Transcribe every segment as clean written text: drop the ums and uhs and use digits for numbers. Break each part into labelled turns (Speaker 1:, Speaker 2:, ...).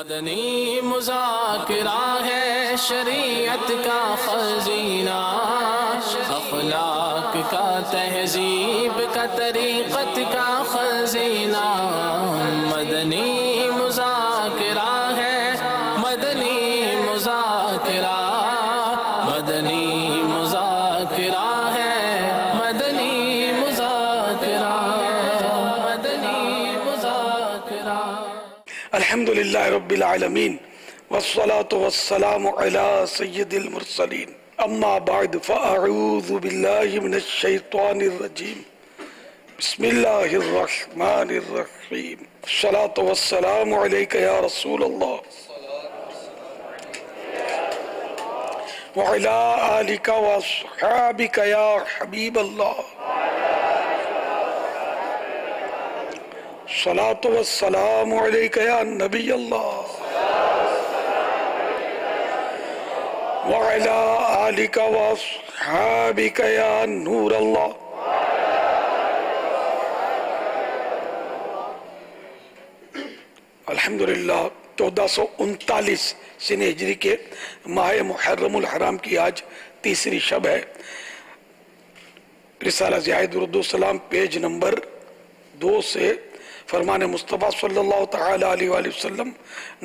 Speaker 1: مدنی مذاکرہ ہے شریعت کا خزینہ، اخلاق کا تہذیب کا طریقت کا خزینہ۔ مدنی مذاکرہ ہے، مدنی مذاکرہ، مدنی مذاکرہ ہے، مدنی مذاکرہ، مدنی مذاکرہ۔
Speaker 2: الحمدللہ رب العالمین والصلاة والسلام علی سید المرسلین، اما بعد فاعوذ باللہ من الشیطان الرجیم، بسم اللہ الرحمن الرحیم۔ الصلاة والسلام علیکہ یا رسول اللہ وعلی آلکہ واصحابکہ یا حبیب اللہ۔ الصلاة والسلام علیکہ یا نبی اللہ وعلی آلکہ واصحابکہ یا نور اللہ۔ الحمدللہ 1439 سن ہجری کے ماہ محرم الحرام کی آج تیسری شب ہے۔ رسالہ ضیاء درود و سلام پیج نمبر 2 سے فرمان مصطفیٰ صلی اللہ تعالی علیہ وآلہ وسلم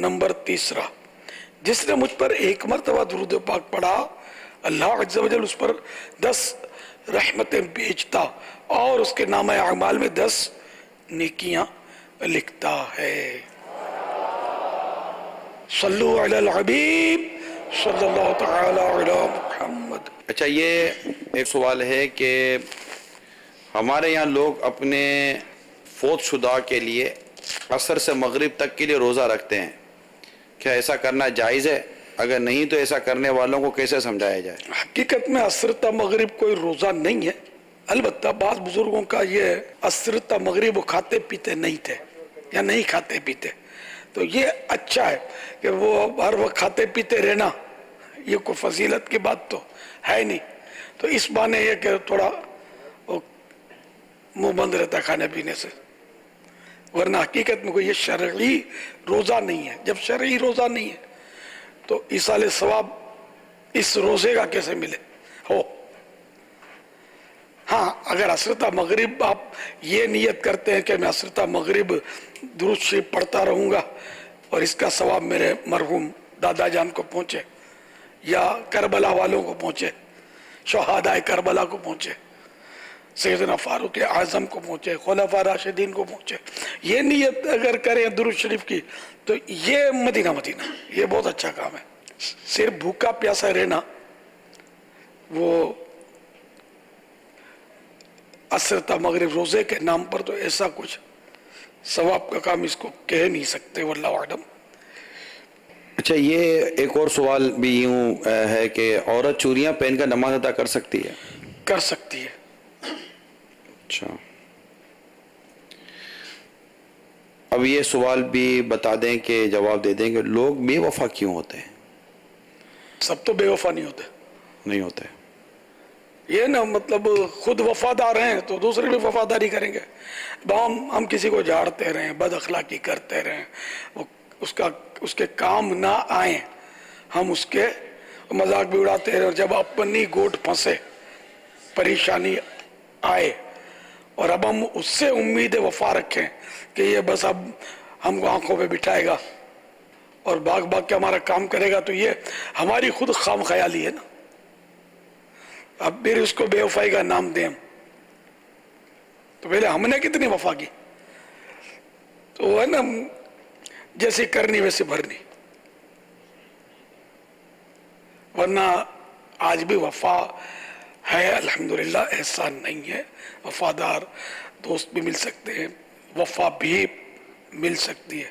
Speaker 2: نمبر 3۔ جس نے مجھ پر ایک مرتبہ درود پاک پڑھا، اللہ عز و جل اس پر 10 رحمتیں بھیجتا اور اس کے نامہ اعمال میں 10 نیکیاں لکھتا ہے۔ صلو علی الحبیب صلی اللہ تعالی علی محمد۔
Speaker 3: اچھا، یہ ایک سوال ہے کہ ہمارے یہاں لوگ اپنے فوت شدہ کے لیے عصر سے مغرب تک کے لیے روزہ رکھتے ہیں، کیا ایسا کرنا جائز ہے؟ اگر نہیں تو ایسا کرنے والوں کو کیسے سمجھایا جائے؟
Speaker 2: حقیقت میں عصر تا مغرب کوئی روزہ نہیں ہے، البتہ بعض بزرگوں کا یہ ہے عصر تا مغرب وہ کھاتے پیتے نہیں تھے یا نہیں کھاتے پیتے، تو یہ اچھا ہے کہ وہ ہر وقت کھاتے پیتے رہنا، یہ کوئی فضیلت کی بات تو ہے نہیں، تو اس بانے یہ کہ تھوڑا منہ بند رہتا کھانے پینے سے، ورنہ حقیقت میں کوئی یہ شرعی روزہ نہیں ہے۔ جب شرعی روزہ نہیں ہے تو ایصال ثواب اس روزے کا کیسے ملے ہو؟ ہاں، اگر عصر تا مغرب آپ یہ نیت کرتے ہیں کہ میں عصر تا مغرب درود شریف پڑھتا رہوں گا اور اس کا ثواب میرے مرحوم دادا جان کو پہنچے یا کربلا والوں کو پہنچے، شہدائے کربلا کو پہنچے، سیدنا فاروق اعظم کو پہنچے، خلفاء راشدین کو پہنچے، یہ نیت اگر کریں درود شریف کی تو یہ مدینہ یہ بہت اچھا کام ہے۔ صرف بھوکا پیاسا رہنا وہ عصر تا مغرب روزے کے نام پر تو ایسا کچھ ثواب کا کام اس کو کہہ نہیں سکتے، واللہ اعلم۔
Speaker 3: اچھا، یہ ایک اور سوال بھی یوں ہے کہ عورت چوڑیاں پہن کر نماز ادا کر سکتی ہے؟
Speaker 2: کر سکتی ہے۔
Speaker 3: اچھا، اب یہ سوال بھی بتا دیں کہ جواب دے دیں کہ لوگ بے وفا کیوں ہوتے ہیں؟
Speaker 2: سب تو بے وفا نہیں ہوتے، یہ نا مطلب خود وفادار ہیں تو دوسرے بھی وفاداری کریں گے۔ ہم کسی کو جھاڑتے رہیں، بد اخلاقی کرتے رہیں، اس کے کام نہ آئیں، ہم اس کے مذاق بھی اڑاتے رہیں، اور جب اپنی گوٹ پھنسے، پریشانی آئے اور اب ہم اس سے امید وفا رکھیں کہ یہ بس اب ہم کو آنکھوں پہ بٹھائے گا اور بھاگ کے ہمارا کام کرے گا، تو یہ ہماری خود خام خیالی ہے نا۔ اب پھر اس کو بے وفائی کا نام دیں تو پہلے ہم نے کتنی وفا کی، تو وہ ہے نا جیسی کرنی ویسی بھرنی، ورنہ آج بھی وفا ہے الحمدللہ، احسان نہیں ہے۔ وفادار دوست بھی مل سکتے ہیں، وفا بھی مل سکتی ہے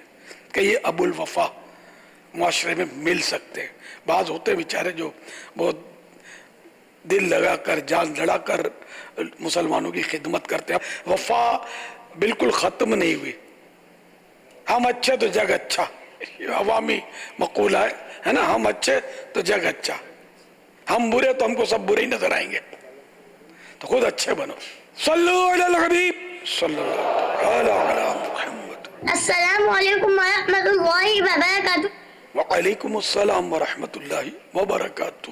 Speaker 2: کہ یہ ابو الوفا معاشرے میں مل سکتے ہیں۔ بعض ہوتے بیچارے جو بہت دل لگا کر جان لڑا کر مسلمانوں کی خدمت کرتے ہیں، وفا بالکل ختم نہیں ہوئی۔ ہم اچھے تو جگ اچھا، یہ عوامی مقولہ ہے نا، ہم اچھے تو جگ اچھا، ہم برے تو ہم کو سب برے ہی نظر آئیں گے، تو خود اچھے بنو۔ صلو علی الحبیب صلی اللہ علی محمد۔
Speaker 4: السلام علیکم ورحمۃ اللہ وبرکاتہ.
Speaker 2: وعلیکم السلام ورحمۃ اللہ وبرکاتہ.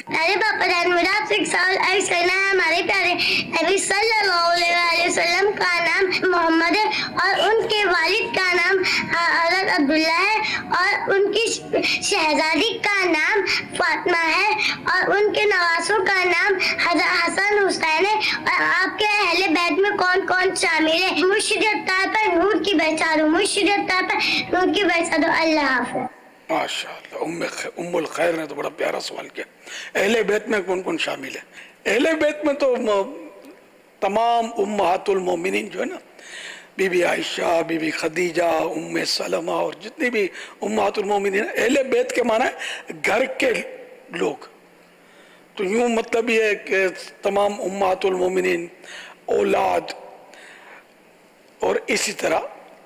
Speaker 4: ارے پاپا جان مجھے آپ سے ایک سوال عرض کرنا ہے. ہمارے پیارے نبی صلی اللہ علیہ وسلم کا نام محمد ہے اور ان کے والد کا نام حضرت عبداللہ ہے اور ان کی شہزادی کا نام فاطمہ ہے اور ان کے نواسوں کا نام حضرت حسن حسین ہے. اور آپ کے اہل بیت میں کون کون شامل ہے؟ مرشدیت طور پر نور کی بچا دو، مرشدیت طور پر نور کی بچا دو. اللہ حافظ.
Speaker 2: ماشاءاللہ ام الخیر نے تو بڑا پیارا سوال کیا. اہل بیت میں کون کون شامل ہے؟ اہل بیت میں تو تمام امہات المومنین جو ہے نا، بی بی عائشہ، بی بی خدیجہ، ام سلمہ اور جتنی بھی امہات المومنین. اہل بیت کے معنی ہے گھر کے لوگ. تو یوں مطلب یہ ہے کہ تمام امہات المومنین، اولاد، اور اسی طرح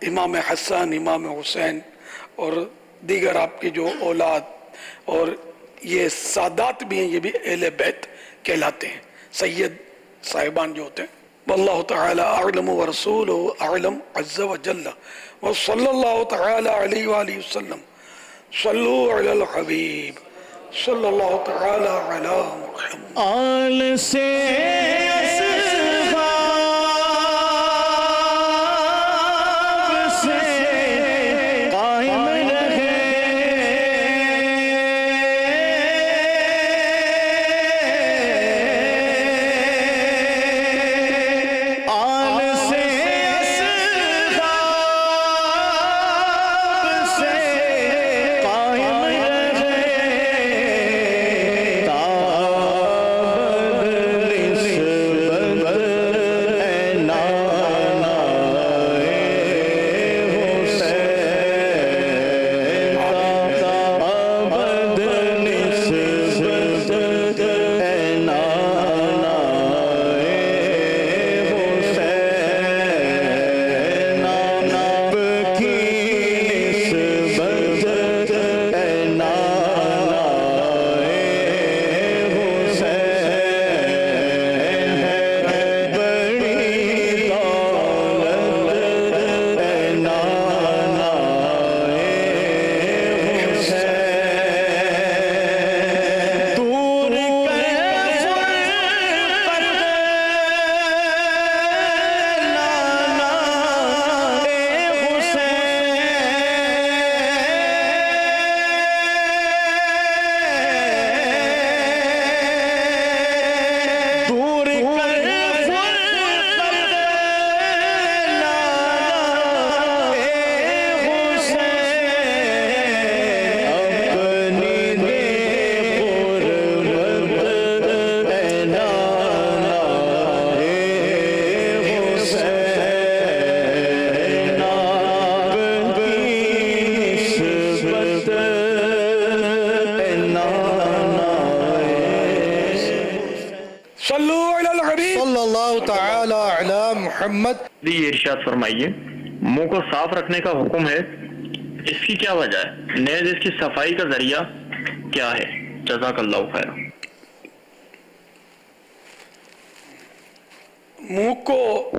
Speaker 2: امام حسن، امام حسین اور دیگر آپ کی جو اولاد اور یہ سادات بھی ہیں، یہ بھی اہل بیت کہلاتے ہیں، سید صاحبان جو ہوتے ہیں. واللہ تعالی اعلم ورسولہ اعلم عز وجل وصلی اللہ تعالی علیہ وآلہ وسلم. صلو علی الحبیب صلی اللہ تعالی علی محمد.
Speaker 1: آل سے
Speaker 5: صلی اللہ تعالی علی محمد.
Speaker 6: یہ ارشاد فرمائیے منہ کو صاف رکھنے کا حکم ہے، اس کی کیا وجہ ہے؟ نیز اس کی صفائی کا ذریعہ کیا ہے؟ جزاک اللہ خیر.
Speaker 2: منہ کو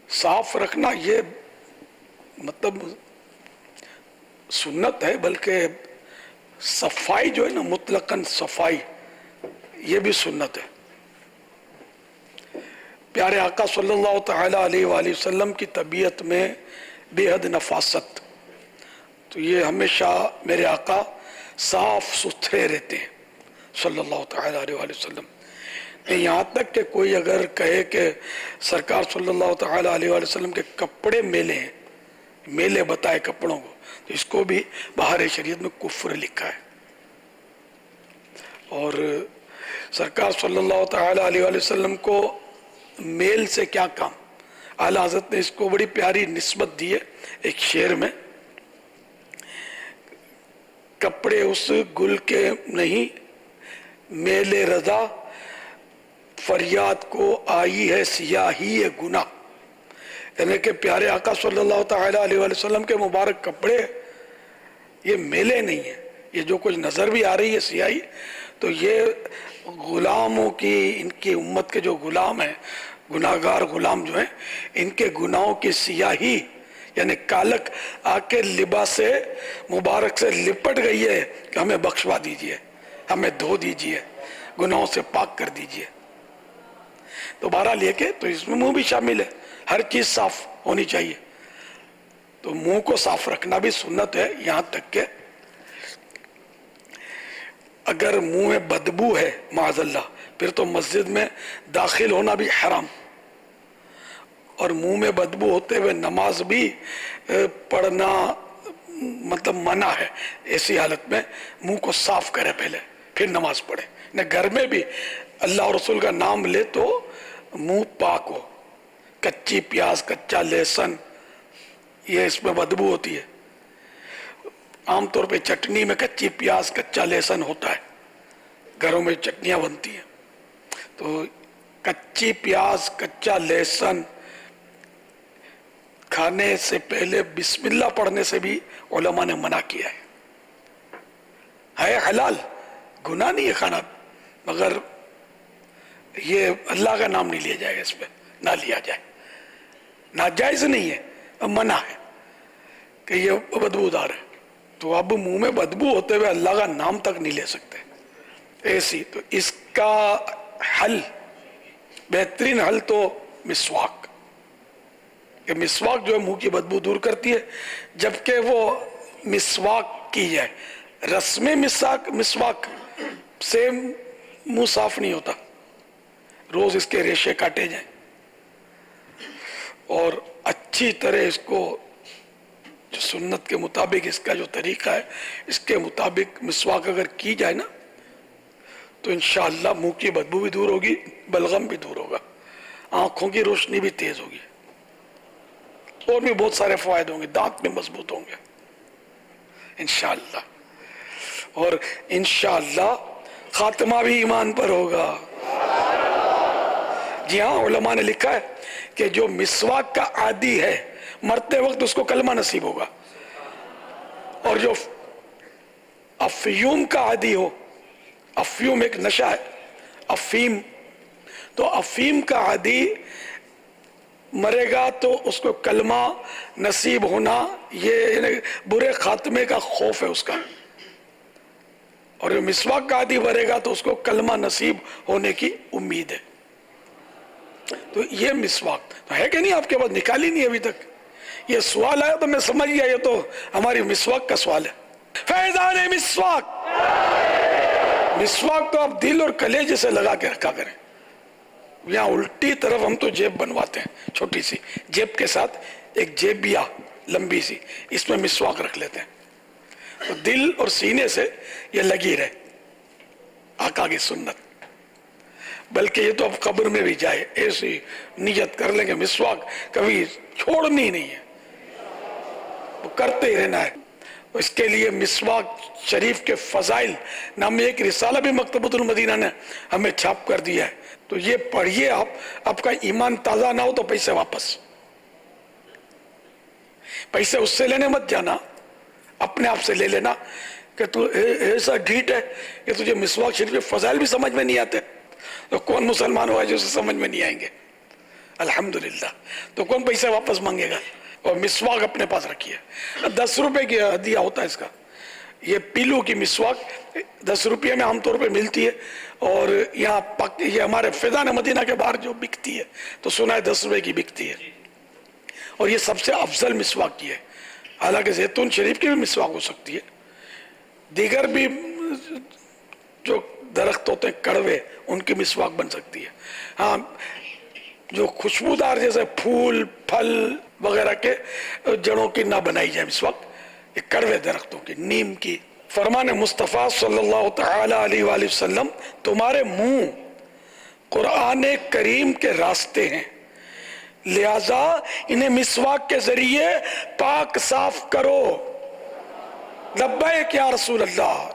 Speaker 2: صاف رکھنا یہ مطلب سنت ہے، بلکہ صفائی جو ہے نا، مطلقاً صفائی یہ بھی سنت ہے. پیارے آقا صلی اللہ تعالی علیہ وآلہ وسلم کی طبیعت میں بے حد نفاست، تو یہ ہمیشہ میرے آقا صاف ستھرے رہتے ہیں صلی اللہ تعالی علیہ وآلہ وسلم. یہاں تک کہ کوئی اگر کہے کہ سرکار صلی اللہ تعالی علیہ وآلہ وسلم کے کپڑے میلے ہیں، میلے بتائے کپڑوں کو، تو اس کو بھی بہار شریعت میں کفر لکھا ہے. اور سرکار صلی اللہ تعالی علیہ وآلہ وسلم کو میل سے کیا کام؟ اعلیٰ حضرت نے اس کو بڑی پیاری نسبت دی ہے ایک شعر میں. کپڑے اس گل کے نہیں میل رضا، فریاد کو آئی ہے سیاہی گناہ. یعنی کہ پیارے آقا صلی اللہ تعالی علیہ وآلہ وسلم کے مبارک کپڑے یہ میلے نہیں ہیں، یہ جو کچھ نظر بھی آ رہی ہے سیاہی، تو یہ غلاموں کی، ان کی امت کے جو غلام ہیں، گناہگار غلام جو ہیں، ان کے گناہوں کی سیاہی یعنی کالک آ کے لباس مبارک سے لپٹ گئی ہے کہ ہمیں بخشوا دیجئے، ہمیں دھو دیجئے، گناہوں سے پاک کر دیجئے. تو بہرحال یہ کہ تو اس میں منہ بھی شامل ہے، ہر چیز صاف ہونی چاہیے. تو منہ کو صاف رکھنا بھی سنت ہے، یہاں تک کہ اگر منہ میں بدبو ہے معاذ اللہ پھر تو مسجد میں داخل ہونا بھی حرام، اور منہ میں بدبو ہوتے ہوئے نماز بھی پڑھنا مطلب منع ہے. ایسی حالت میں منہ کو صاف کرے پہلے پھر نماز پڑھے. نہ گھر میں بھی اللہ اور رسول کا نام لے تو منہ پاک ہو. کچی پیاز، کچا لہسن، یہ اس میں بدبو ہوتی ہے. عام طور پہ چٹنی میں کچی پیاز، کچا لہسن ہوتا ہے، گھروں میں چٹنیاں بنتی ہیں. تو کچی پیاز، کچا لہسن کھانے سے پہلے بسم اللہ پڑھنے سے بھی علماء نے منع کیا ہے حلال، گناہ نہیں ہے کھانا، مگر یہ اللہ کا نام نہیں لیا جائے گا، اس پہ نہ لیا جائے، ناجائز نہیں ہے، منع ہے کہ یہ بدبودار ہے. تو اب منہ میں بدبو ہوتے ہوئے اللہ کا نام تک نہیں لے سکتے ایسی. تو اس کا حل، بہترین حل تو مسواک، کہ مسواک جو ہے منہ کی بدبو دور کرتی ہے. جبکہ وہ مسواک کی جائے، رسم مسواک سے منہ صاف نہیں ہوتا، روز اس کے ریشے کاٹے جائیں اور اچھی طرح اس کو جو سنت کے مطابق اس کا جو طریقہ ہے اس کے مطابق مسواک اگر کی جائے نا تو انشاءاللہ منہ کی بدبو بھی دور ہوگی، بلغم بھی دور ہوگا، آنکھوں کی روشنی بھی تیز ہوگی، اور بھی بہت سارے فوائد ہوں گے، دانت بھی مضبوط ہوں گے انشاءاللہ. اور انشاءاللہ خاتمہ بھی ایمان پر ہوگا. جی ہاں، علماء نے لکھا ہے کہ جو مسواک کا عادی ہے مرتے وقت اس کو کلمہ نصیب ہوگا، اور جو افیوم کا عادی ہو، افیوم ایک نشہ ہے، افیم، تو افیم کا عادی مرے گا تو اس کو کلمہ نصیب ہونا، یہ برے خاتمے کا خوف ہے اس کا. اور جو مسواک کا عادی مرے گا تو اس کو کلمہ نصیب ہونے کی امید ہے. تو یہ مسواک تو ہے کہ نہیں آپ کے پاس؟ نکالی نہیں ابھی تک. یہ سوال آیا تو میں سمجھ گیا یہ تو ہماری مسواک کا سوال ہے. فیضان مسواک، مسواک تو آپ دل اور کلیجے سے لگا کے رکھا کریں. یہاں الٹی طرف ہم تو جیب بنواتے ہیں، چھوٹی سی جیب کے ساتھ ایک جیبیا لمبی سی، اس میں مسواک رکھ لیتے ہیں. تو دل اور سینے سے یہ لگی رہے، آقا کی سنت. بلکہ یہ تو اب قبر میں بھی جائے ایسی نیت کر لیں گے مسواک کبھی چھوڑنی نہیں ہے، وہ کرتے ہی رہنا ہے. اس کے لیے مسواک شریف کے فضائل نام ایک رسالہ بھی مکتبۃ المدینہ نے ہمیں چھاپ کر دیا ہے. تو یہ پڑھیے آپ کا ایمان تازہ نہ ہو تو پیسے واپس، پیسے اس سے لینے مت جانا، اپنے آپ سے لے لینا کہ تو ایسا ڈھیٹ ہے کہ تجھے مسواک شریف کے فضائل بھی سمجھ میں نہیں آتے. تو کون مسلمان ہوا جو اسے سمجھ میں نہیں آئیں گے؟ الحمدللہ. تو کون پیسے واپس مانگے گا؟ اور مسواک اپنے پاس رکھیے. 10 روپے کی ہدیہ ہوتا ہے اس کا. یہ پیلو کی مسواک 10 روپے میں عام طور پہ ملتی ہے، اور یہاں یہ ہمارے فیضان مدینہ کے باہر جو بکتی ہے تو سنا ہے 10 روپے کی بکتی ہے. اور یہ سب سے افضل مسواک کی ہے. حالانکہ زیتون شریف کی بھی مسواک ہو سکتی ہے، دیگر بھی جو درخت ہوتے ہیں کڑوے ان کی مسواک بن سکتی ہے. ہاں، جو خوشبودار جیسے پھول پھل وغیرہ کے جڑوں کی نہ بنائی جائے مسواک، یہ کڑوے درختوں کی، نیم کی. فرمان مصطفیٰ صلی اللہ تعالی علیہ وآلہ وسلم، تمہارے منہ قرآن کریم کے راستے ہیں، لہذا انہیں مسواک کے ذریعے پاک صاف کرو. لبیک یا رسول اللہ،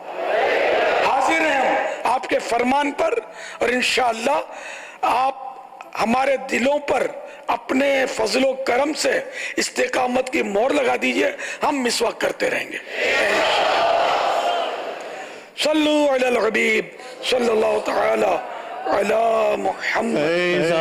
Speaker 2: حاضر ہیں ہم آپ کے فرمان پر، اور انشاءاللہ آپ ہمارے دلوں پر اپنے فضل و کرم سے استقامت کی مہر لگا دیجئے، ہم مسواک کرتے رہیں گے. صلو علی الحبیب صلی اللہ تعالی علی محمد.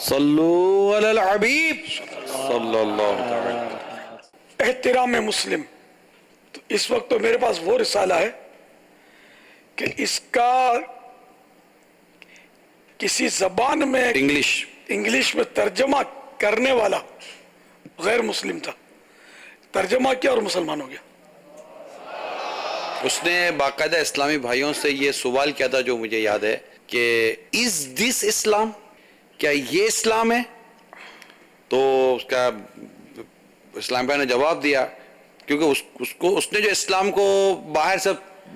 Speaker 3: صلو علی الحبیب صلی اللہ تعالی.
Speaker 2: احترام مسلم. تو اس وقت تو میرے پاس وہ رسالہ ہے کہ اس کا کسی زبان میں انگلش میں ترجمہ کرنے والا غیر مسلم تھا، ترجمہ کیا اور مسلمان ہو گیا.
Speaker 3: اس نے باقاعدہ اسلامی بھائیوں سے یہ سوال کیا تھا جو مجھے یاد ہے کہ از دس اسلام، کیا یہ اسلام ہے؟ تو اس کا اسلام بھائی نے جواب دیا، کیونکہ اس نے جو اسلام کو باہر سے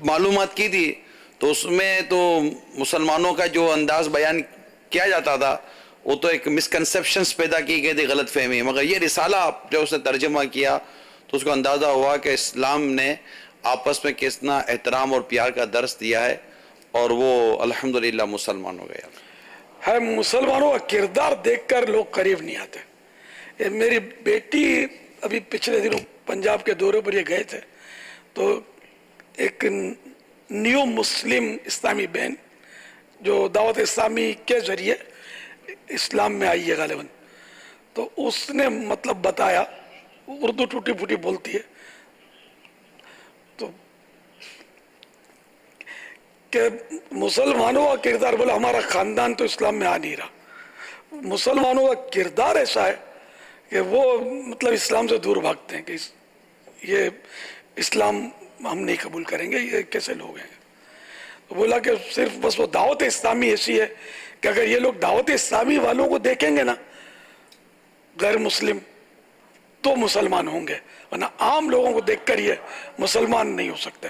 Speaker 3: معلومات کی تھی تو اس میں تو مسلمانوں کا جو انداز بیان کیا جاتا تھا وہ تو ایک مسکنسیپشنز پیدا کی گئی تھی، غلط فہمی. مگر یہ رسالہ جو اس نے ترجمہ کیا تو اس کو اندازہ ہوا کہ اسلام نے آپس میں کتنا احترام اور پیار کا درس دیا ہے، اور وہ الحمدللہ مسلمان ہو گیا
Speaker 2: ہے. مسلمانوں کا کردار دیکھ کر لوگ قریب نہیں آتے. میری بیٹی ابھی پچھلے دنوں پنجاب کے دورے پر یہ گئے تھے تو ایک نیو مسلم اسلامی بہن جو دعوت اسلامی کے ذریعے اسلام میں آئی ہے غالباً، تو اس نے مطلب بتایا، اردو ٹوٹی پھوٹی بولتی ہے، تو کہ مسلمانوں کا کردار، بولا ہمارا خاندان تو اسلام میں آ نہیں رہا. مسلمانوں کا کردار ایسا ہے کہ وہ مطلب اسلام سے دور بھاگتے ہیں کہ یہ اسلام ہم نہیں قبول کریں گے، یہ کیسے لوگ ہیں. تو بولا کہ صرف بس وہ دعوت اسلامی ایسی ہے کہ اگر یہ لوگ دعوت اسلامی والوں کو دیکھیں گے نا غیر مسلم تو مسلمان ہوں گے، ورنہ عام لوگوں کو دیکھ کر یہ مسلمان نہیں ہو سکتے.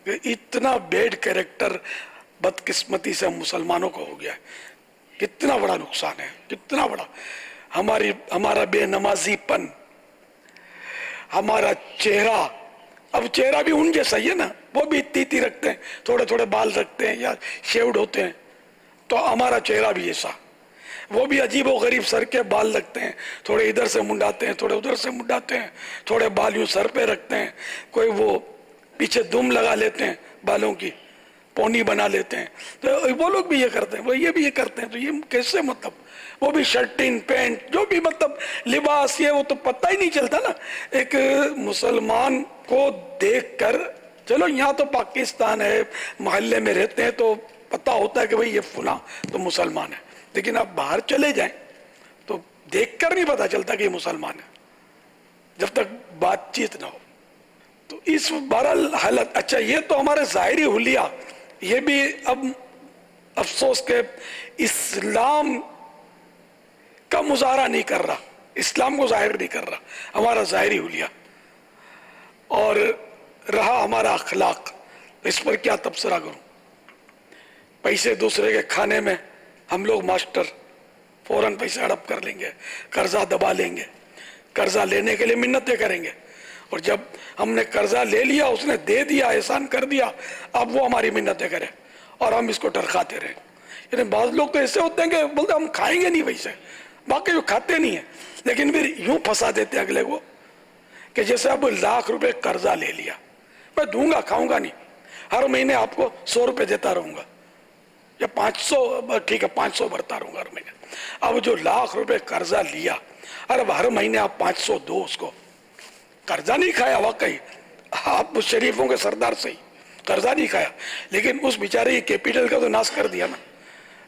Speaker 2: کہ اتنا بیڈ کریکٹر بدقسمتی سے مسلمانوں کو ہو گیا ہے. کتنا بڑا نقصان ہے، کتنا بڑا. ہمارا بے نمازی پن، ہمارا چہرہ، اب چہرہ بھی ان جیسا ہی ہے نا، وہ بھی اتنی رکھتے ہیں، تھوڑے تھوڑے بال رکھتے ہیں یا شیوڈ ہوتے ہیں، تو ہمارا چہرہ بھی ایسا. وہ بھی عجیب و غریب سر کے بال رکھتے ہیں، تھوڑے ادھر سے منڈاتے ہیں، تھوڑے ادھر سے منڈاتے ہیں، تھوڑے بال یوں سر پہ رکھتے ہیں، کوئی وہ پیچھے دم لگا لیتے ہیں، بالوں کی پونی بنا لیتے ہیں. تو وہ لوگ بھی یہ کرتے ہیں، وہ یہ بھی یہ کرتے ہیں. تو یہ کیسے مطلب وہ بھی شرٹین پینٹ جو بھی مطلب لباس، یہ وہ تو پتہ ہی نہیں چلتا نا. ایک مسلمان کو دیکھ کر، چلو یہاں تو پاکستان ہے، محلے میں رہتے ہیں تو پتہ ہوتا ہے کہ بھئی یہ فلاں تو مسلمان ہے، لیکن آپ باہر چلے جائیں تو دیکھ کر نہیں پتہ چلتا کہ یہ مسلمان ہے جب تک بات چیت نہ ہو. تو اس بہرحال حالت. اچھا یہ تو ہمارے ظاہری حلیہ، یہ بھی اب افسوس کہ اسلام کا مظاہرہ نہیں کر رہا، اسلام کو ظاہر نہیں کر رہا ہمارا ظاہری حلیہ. اور رہا ہمارا اخلاق، اس پر کیا تبصرہ کروں. پیسے دوسرے کے کھانے میں ہم لوگ ماسٹر، فوراً پیسے ہڑپ کر لیں گے، قرضہ دبا لیں گے، قرضہ لینے کے لیے منتیں کریں گے، اور جب ہم نے قرضہ لے لیا، اس نے دے دیا، احسان کر دیا، اب وہ ہماری منتیں کرے اور ہم اس کو ٹرکاتے رہیں. یعنی بعض لوگ تو ایسے ہوتے ہیں کہ بولتے ہم کھائیں گے نہیں پیسے، باقی جو کھاتے نہیں ہیں، لیکن پھر یوں پھنسا دیتے ہیں اگلے کو کہ جیسے اب 1,00,000 روپے قرضہ لے لیا، میں دوں گا، کھاؤں گا نہیں، ہر مہینے آپ کو 100 روپے دیتا رہوں گا یا 500، ٹھیک ہے 500 بھرتا رہوں گا ہر مہینے. اب جو 1,00,000 روپے قرضہ لیا، اب ہر مہینے آپ 500 دو اس کو. قرضہ نہیں کھایا واقعی، آپ شریفوں کے سردار سے ہی قرضہ نہیں کھایا، لیکن اس بیچارے کی کیپیٹل کا تو ناش کر دیا نا.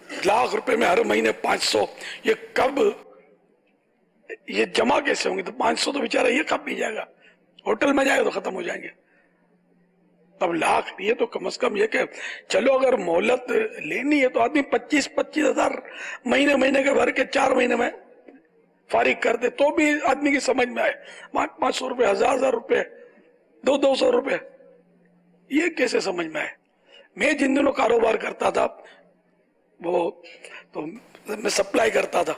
Speaker 2: 1,00,000 روپے میں ہر مہینے 500، یہ کب یہ جمع کیسے ہوں گے؟ تو 500 تو بیچارہ یہ کب بھی جائے گا، ہوٹل میں جائے گا تو ختم ہو جائیں گے. اب 1,00,000، یہ تو کم از کم یہ کہ چلو اگر مہلت لینی ہے تو آدمی 25,000 ہزار مہینے کے بھر کے 4 مہینے میں فارغ کر دے تو بھی آدمی کی سمجھ میں آئے. 500 روپے، 1,000 روپے، 200 روپے، یہ کیسے سمجھ میں آئے. میں جن دنوں کاروبار کرتا تھا وہ تو میں سپلائی کرتا تھا،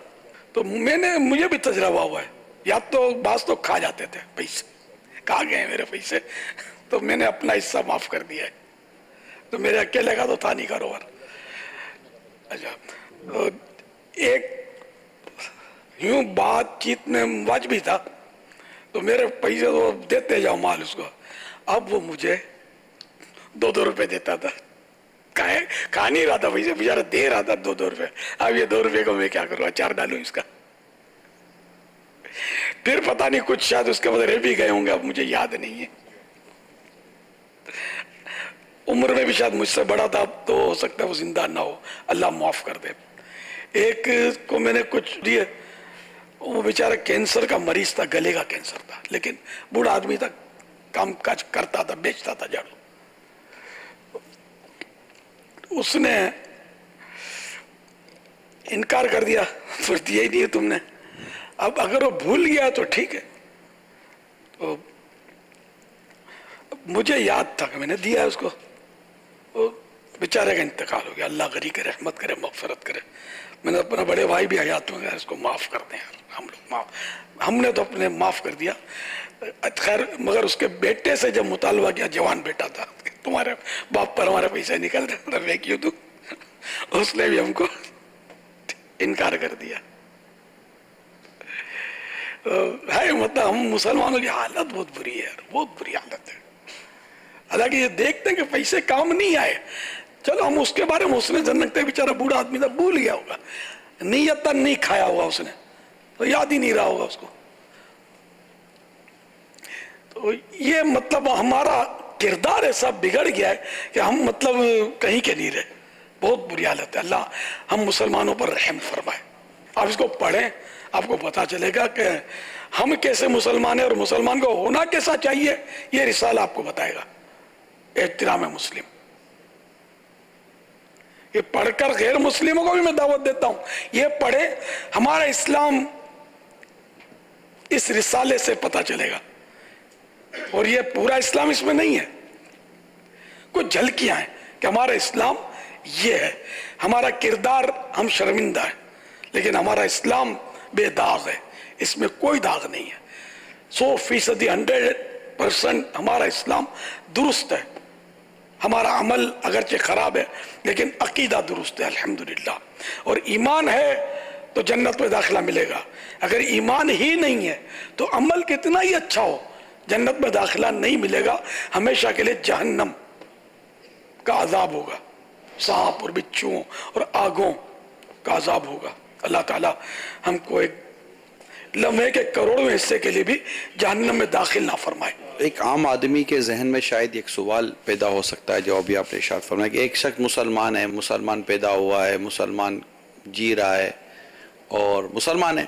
Speaker 2: تو مجھے بھی تجربہ ہوا ہے. یا تو بعض تو کھا جاتے تھے پیسے، کھا گئے ہیں میرے پیسے، تو میں نے اپنا حصہ معاف کر دیا ہے. تو میرے اکیلے کا تو تھا نہیں کاروبار. اچھا ایک یوں بات چیت میں واجب بھی تھا، تو میرے پیسے تو دیتے جاؤ مال اس کو. اب وہ مجھے 2 روپے دیتا تھا کھا نہیں رہا تھا پیسے، بیچارہ دے رہا تھا 2 روپے. اب یہ 2 روپے کو میں کیا کروں، اچار ڈالوں اس کا. پھر پتہ نہیں کچھ شاید اس کے بعد رہ بھی گئے ہوں گے، اب مجھے یاد نہیں ہے. عمر میں بھی شاید مجھ سے بڑا تھا، تو ہو سکتا ہے وہ زندہ نہ ہو، اللہ معاف کر دے. ایک کو میں نے کچھ دیے، وہ بیچارہ کینسر کا مریض تھا، گلے کا کینسر تھا، لیکن بوڑھا آدمی تھا، کام کاج کرتا تھا، بیچتا تھا جھاڑو. اس نے انکار کر دیا، پھر دیا ہی نہیں ہے تم نے. اب اگر وہ بھول گیا تو ٹھیک ہے، تو مجھے یاد تھا کہ میں نے دیا ہے اس کو. وہ بیچارے کا انتقال ہو گیا، اللہ غنی کرے، رحمت کرے، مغفرت کرے. میں نے اپنا بڑے بھائی بھی حیات میں گیا، اس کو معاف کر دیں یار. ہم نے تو اپنے معاف کر دیا خیر، مگر اس کے بیٹے سے جب مطالبہ کیا، جوان بیٹا تھا، تمہارے باپ پر ہمارے پیسے نکل رہے، میں کیوں دوں؟ اس نے بھی ہم کو انکار کر دیا. ہے مطلب ہم مسلمانوں کی حالت بہت بری ہے یار، بہت بری حالت ہے. حالانکہ یہ دیکھتے ہیں کہ پیسے کام نہیں آئے، چلو ہم اس کے بارے میں، اس نے جنت بیچارہ بوڑھا آدمی تھا، بھول گیا ہوگا، نیتاً نہیں کھایا ہوگا اس نے، تو یاد ہی نہیں رہا ہوگا اس کو. تو یہ مطلب ہمارا کردار ایسا بگڑ گیا ہے کہ ہم مطلب کہیں کے نہیں رہے. بہت بری حالت ہے. اللہ ہم مسلمانوں پر رحم فرمائے. آپ اس کو پڑھیں، آپ کو پتا چلے گا کہ ہم کیسے مسلمان ہیں اور مسلمان کو ہونا کیسا چاہیے. یہ رسالہ آپ کو بتائے گا، احترام مسلم. یہ پڑھ کر غیر مسلموں کو بھی میں دعوت دیتا ہوں، یہ پڑھیں. ہمارا اسلام اس رسالے سے پتا چلے گا، اور یہ پورا اسلام اس میں نہیں ہے، کچھ جھلکیاں ہیں کہ ہمارا اسلام یہ ہے. ہمارا کردار ہم شرمندہ ہیں، لیکن ہمارا اسلام بے داغ ہے، اس میں کوئی داغ نہیں ہے. 100% 100% ہمارا اسلام درست ہے. ہمارا عمل اگرچہ خراب ہے لیکن عقیدہ درست ہے الحمدللہ. اور ایمان ہے تو جنت میں داخلہ ملے گا. اگر ایمان ہی نہیں ہے تو عمل کتنا ہی اچھا ہو، جنت میں داخلہ نہیں ملے گا، ہمیشہ کے لیے جہنم کا عذاب ہوگا، سانپ اور بچھوؤں اور آگوں کا عذاب ہوگا. اللہ تعالی ہم کو ایک لمحے کے کروڑوں حصے کے لیے بھی جہنم میں داخل نہ فرمائے.
Speaker 3: ایک عام آدمی کے ذہن میں شاید ایک سوال پیدا ہو سکتا ہے، جو ابھی آپ نے ارشاد فرمایا کہ ایک شخص مسلمان ہے، مسلمان پیدا ہوا ہے، مسلمان جی رہا ہے اور مسلمان ہے،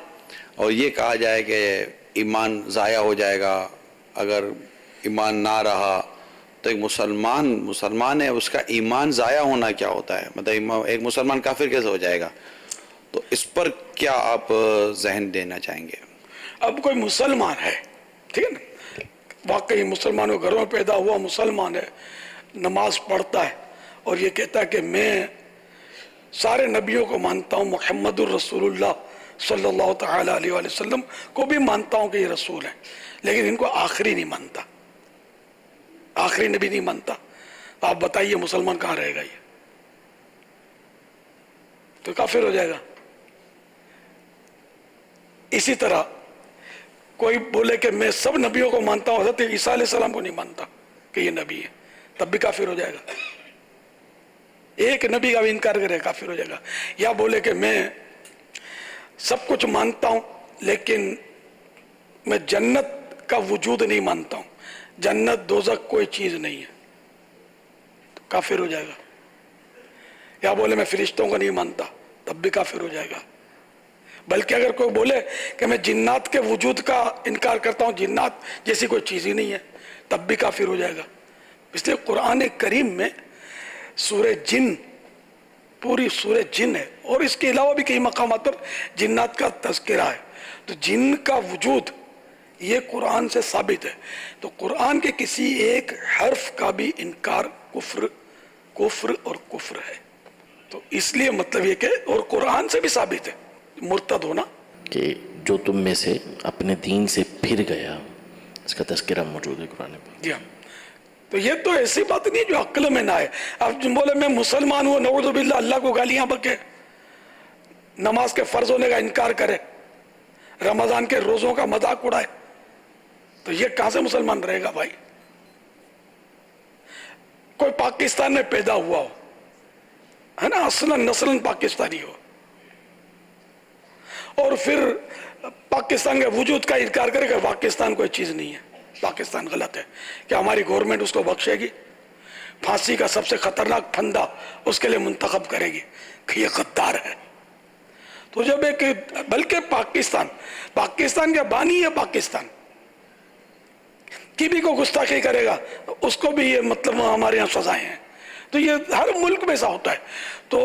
Speaker 3: اور یہ کہا جائے کہ ایمان ضائع ہو جائے گا اگر ایمان نہ رہا، تو ایک مسلمان ہے، اس کا ایمان ضائع ہونا کیا ہوتا ہے؟ مطلب ایک مسلمان کافر کیسے ہو جائے گا؟ تو اس پر کیا آپ ذہن دینا چاہیں گے؟
Speaker 2: اب کوئی مسلمان ہے، ٹھیک ہے نا، واقعی مسلمانوں گھروں میں پیدا ہوا مسلمان ہے، نماز پڑھتا ہے اور یہ کہتا ہے کہ میں سارے نبیوں کو مانتا ہوں، محمد الرسول اللہ صلی اللہ تعالی علیہ وآلہ وسلم کو بھی مانتا ہوں کہ یہ رسول ہیں، لیکن ان کو آخری نہیں مانتا، آخری نبی نہیں مانتا. آپ بتائیے مسلمان کہاں رہے گا؟ یہ تو کافر ہو جائے گا. اسی طرح کوئی بولے کہ میں سب نبیوں کو مانتا ہوں، حضرت عیسیٰ علیہ السلام کو نہیں مانتا کہ یہ نبی ہے، تب بھی کافر ہو جائے گا. ایک نبی کا بھی انکار کرے کافر ہو جائے گا. یا بولے کہ میں سب کچھ مانتا ہوں لیکن میں جنت کا وجود نہیں مانتا ہوں، جنت دوزخ کوئی چیز نہیں ہے، تو کافر ہو جائے گا. یا بولے میں فرشتوں کو نہیں مانتا، تب بھی کافر ہو جائے گا. بلکہ اگر کوئی بولے کہ میں جنات کے وجود کا انکار کرتا ہوں، جنات جیسی کوئی چیز ہی نہیں ہے، تب بھی کافر ہو جائے گا. اس لیے قرآن کریم میں سورہ جن، پوری سورہ جن ہے، اور اس کے علاوہ بھی کئی مقامات پر جنات کا تذکرہ ہے. تو جن کا وجود یہ قرآن سے ثابت ہے. تو قرآن کے کسی ایک حرف کا بھی انکار کفر اور کفر ہے. تو اس لیے مطلب یہ کہ اور قرآن سے بھی ثابت ہے مرتد ہونا،
Speaker 7: کہ جو تم میں سے اپنے دین سے پھر گیا، اس کا تذکرہ موجود ہے قرآن میں.
Speaker 2: جی ہاں. تو یہ تو ایسی بات نہیں جو عقل میں نہ آئے. اب جو بولے میں مسلمان ہوں، نعوذ باللہ، اللہ کو گالیاں بکے، نماز کے فرض ہونے کا انکار کرے، رمضان کے روزوں کا مذاق اڑائے، تو یہ کہاں سے مسلمان رہے گا بھائی؟ کوئی پاکستان میں پیدا ہوا ہو ہے نا, اصلاً نسلاً پاکستانی ہو, اور پھر پاکستان کے وجود کا انکار کرے کہ پاکستان کوئی چیز نہیں ہے, پاکستان غلط ہے, کہ ہماری گورنمنٹ اس کو بخشے گی, پھانسی کا سب سے خطرناک پھندا اس کے لیے منتخب کرے گی, کہ یہ غدار ہے. تو جب ایک, بلکہ پاکستان کے بانی ہے, پاکستان کی بھی کو گستاخی کرے گا اس کو بھی یہ مطلب ہمارے یہاں سزائیں ہیں. تو یہ ہر ملک میں ایسا ہوتا ہے. تو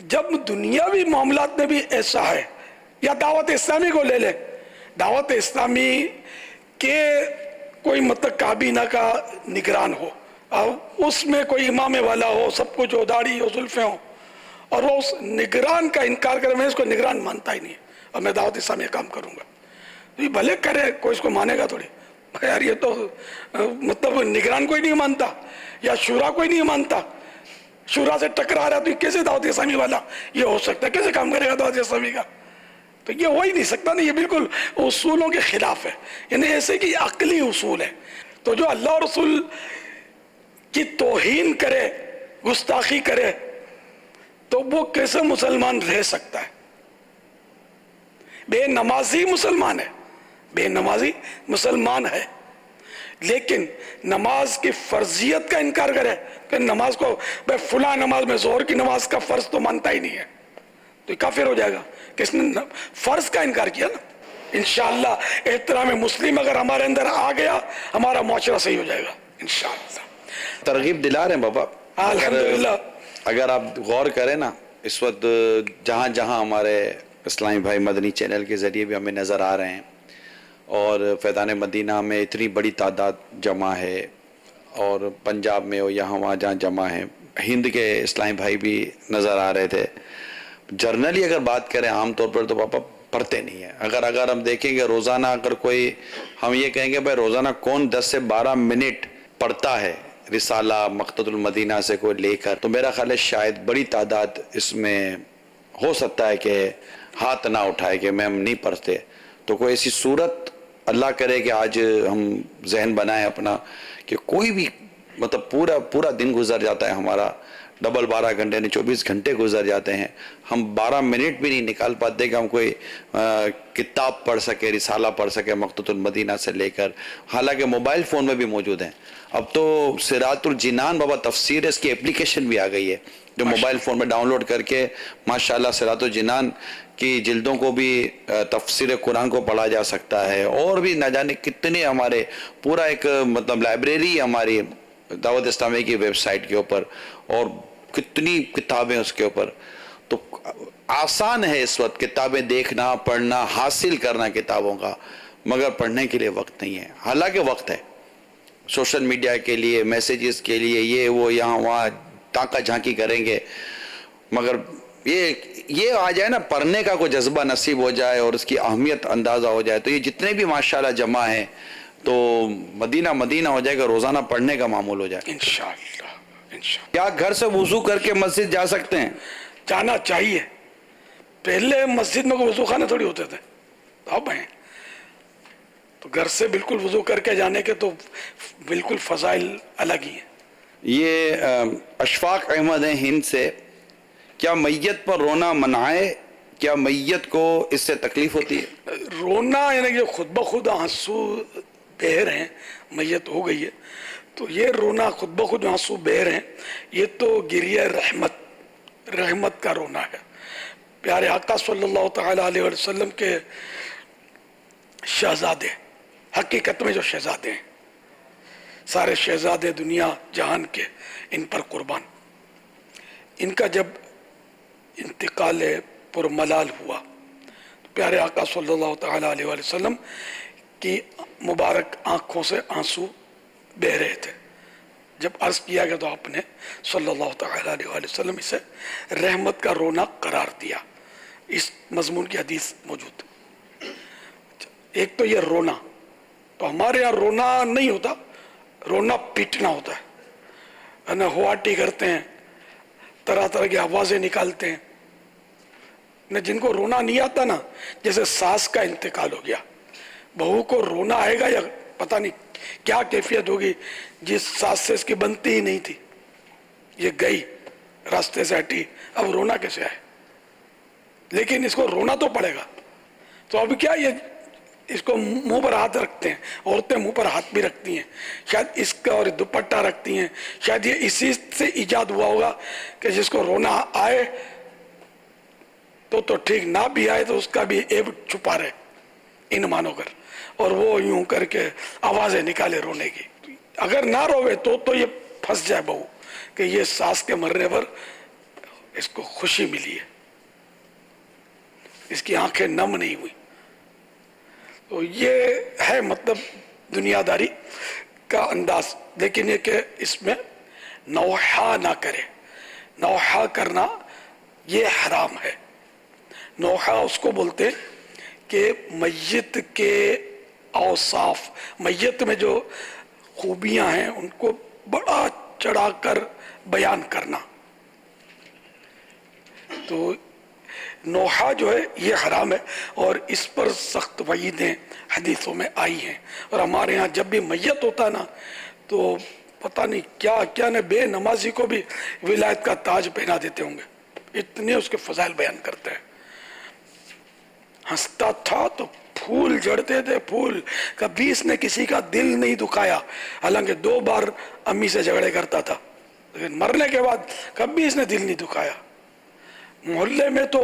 Speaker 2: جب دنیاوی معاملات میں بھی ایسا ہے, یا دعوت اسلامی کو لے لے, دعوت اسلامی کے کوئی مطلب کابینہ کا نگران ہو, اس میں کوئی امام والا ہو, سب کچھ ہو, داڑھی ہو, زلفیں ہو, اور وہ اس نگران کا انکار کرے, میں اس کو نگران مانتا ہی نہیں اور میں دعوت اسلامی کام کروں گا, تو یہ بھلے کرے, کوئی اس کو مانے گا تھوڑی, یار یہ تو مطلب نگران کوئی نہیں مانتا, یا شورا کوئی نہیں مانتا, شورا سے ٹکرا رہا, تو کیسے دعوت اسلامی والا یہ ہو سکتا ہے, کیسے کام کرے گا دعوت اسلامی کا؟ تو یہ ہو ہی نہیں سکتا نا, یہ بالکل اصولوں کے خلاف ہے, یعنی ایسے کہ عقلی اصول ہے. تو جو اللہ اور رسول کی توہین کرے, گستاخی کرے, تو وہ کیسے مسلمان رہ سکتا ہے؟ بے نمازی مسلمان ہے, بے نمازی مسلمان ہے, لیکن نماز کی فرضیت کا انکار کرے کہ نماز کو بے فلاں نماز میں ظہر کی نماز کا فرض تو مانتا ہی نہیں ہے, تو یہ کافر ہو جائے گا کہ اس نے فرض کا انکار کیا نا. انشاءاللہ احترام مسلم اگر ہمارے اندر آ گیا, ہمارا معاشرہ صحیح ہو جائے گا انشاءاللہ.
Speaker 3: ترغیب دلا رہے ہیں بابا.
Speaker 2: الحمدللہ.
Speaker 3: اگر آپ غور کریں نا, اس وقت جہاں جہاں ہمارے اسلامی بھائی مدنی چینل کے ذریعے بھی ہمیں نظر آ رہے ہیں, اور فیضان مدینہ میں اتنی بڑی تعداد جمع ہے, اور پنجاب میں ہو یہاں وہاں جہاں جمع ہے, ہند کے اسلامی بھائی بھی نظر آ رہے تھے. جرنلی اگر بات کریں عام طور پر تو پاپا پڑھتے نہیں ہیں. اگر ہم دیکھیں گے روزانہ, اگر کوئی ہم یہ کہیں گے بھائی روزانہ کون 10 سے 12 منٹ پڑھتا ہے رسالہ مقتدى المدینہ سے کوئی لے کر, تو میرا خیال ہے شاید بڑی تعداد اس میں ہو سکتا ہے کہ ہاتھ نہ اٹھائے کہ میں ہم نہیں پڑھتے. تو کوئی ایسی صورت اللہ کرے کہ آج ہم ذہن بنائیں اپنا کہ کوئی بھی مطلب پورا دن گزر جاتا ہے ہمارا, ڈبل 12 گھنٹے یعنی 24 گھنٹے گزر جاتے ہیں, ہم 12 منٹ بھی نہیں نکال پاتے کہ ہم کوئی کتاب پڑھ سکے, رسالہ پڑھ سکے مقتدى المدینہ سے لے کر. حالانکہ موبائل فون میں بھی موجود ہیں. اب تو صراط الجنان بابا تفسیر ہے, اس کی اپلیکیشن بھی آ گئی ہے جو موبائل فون میں ڈاؤن لوڈ کر کے ماشاءاللہ صراط الجنان کی جلدوں کو بھی تفسیر قرآن کو پڑھا جا سکتا ہے, اور بھی نہ جانے کتنے ہمارے پورا ایک مطلب لائبریری ہماری دعوت اسلامی کی ویب سائٹ کے اوپر, اور کتنی کتابیں اس کے اوپر. تو آسان ہے اس وقت کتابیں دیکھنا, پڑھنا, حاصل کرنا کتابوں کا, مگر پڑھنے کے لیے وقت نہیں ہے. حالانکہ وقت ہے سوشل میڈیا کے لیے, میسیجز کے لیے, یہ وہ یہاں وہاں تاکہ جھانکی کریں گے, مگر یہ آ جائے نا پڑھنے کا کوئی جذبہ نصیب ہو جائے اور اس کی اہمیت اندازہ ہو جائے, تو یہ جتنے بھی ماشاءاللہ جمع ہیں تو مدینہ ہو جائے گا, روزانہ پڑھنے کا معمول ہو جائے
Speaker 2: انشاءاللہ.
Speaker 3: کیا گھر سے وضو کر کے مسجد جا سکتے ہیں؟
Speaker 2: جانا چاہیے. پہلے مسجد میں کوئی وضو خانے تھوڑی ہوتے تھے, اب ہیں. تو گھر سے بالکل وضو کر کے جانے کے تو بالکل فضائل الگ ہی ہیں.
Speaker 3: یہ اشفاق احمد ہیں ہند سے. کیا میت پر رونا منع ہے؟ کیا میت کو اس سے تکلیف ہوتی ہے؟
Speaker 2: رونا یعنی کہ خود بخود آنسو بہہ رہے ہیں, میت ہو گئی ہے تو یہ رونا خود بخود آنسو بہہ رہے ہیں, یہ تو گریہ رحمت کا رونا ہے. پیارے آقا صلی اللہ تعالی علیہ وسلم کے شہزادے, حقیقت میں جو شہزادے ہیں, سارے شہزادے دنیا جہان کے, ان پر قربان. ان کا جب انتقال پرملال ہوا, پیارے آقا صلی اللہ تعالی علیہ وسلم کی مبارک آنکھوں سے آنسو بہہ رہے تھے. جب عرض کیا گیا تو آپ نے صلی اللہ تعالی علیہ وسلم اسے رحمت کا رونا قرار دیا. اس مضمون کی حدیث موجود. ایک تو یہ رونا, تو ہمارے یہاں رونا نہیں ہوتا, رونا پیٹنا ہوتا ہے نا, ہواٹی کرتے ہیں, طرح طرح کی آوازیں نکالتے ہیں. جن کو رونا نہیں آتا نا, جیسے ساس کا انتقال ہو گیا, بہو کو رونا آئے گا یا پتہ نہیں کیا کیفیت ہوگی, جس ساس سے اس کی بنتی ہی نہیں تھی, یہ گئی راستے سے ہٹی، اب رونا کیسے آئے؟ لیکن اس کو رونا تو پڑے گا. تو اب کیا یہ اس کو منہ پر ہاتھ رکھتے ہیں، عورتیں منہ پر ہاتھ بھی رکھتی ہیں، شاید اس کا اور دوپٹہ رکھتی ہیں، شاید یہ اسی سے ایجاد ہوا ہوگا کہ جس کو رونا آئے تو ٹھیک، نہ بھی آئے تو اس کا بھی عیب چھپا رہے ان مانو کر، اور وہ یوں کر کے آوازیں نکالے رونے کی. اگر نہ روے تو یہ پھنس جائے بہو کہ یہ ساس کے مرنے پر اس کو خوشی ملی ہے، اس کی آنکھیں نم نہیں ہوئی. تو یہ ہے مطلب دنیا داری کا انداز. لیکن یہ کہ اس میں نوحہ نہ کرے. نوحہ کرنا یہ حرام ہے. نوحہ اس کو بولتے ہیں کہ میت کے اوصاف، میت میں جو خوبیاں ہیں ان کو بڑا چڑھا کر بیان کرنا. تو نوحہ جو ہے یہ حرام ہے، اور اس پر سخت وعیدیں حدیثوں میں آئی ہیں. اور ہمارے ہاں جب بھی میت ہوتا ہے نا تو پتہ نہیں کیا کیا نہ بے نمازی کو بھی ولایت کا تاج پہنا دیتے ہوں گے، اتنے اس کے فضائل بیان کرتے ہیں. ہنستا تھا تو پھول جڑتے تھے، پھول. کبھی اس نے کسی کا دل نہیں دکھایا، حالانکہ 2 بار امی سے جھگڑے کرتا تھا، لیکن مرنے کے بعد کبھی اس نے دل نہیں دکھایا. محلے میں تو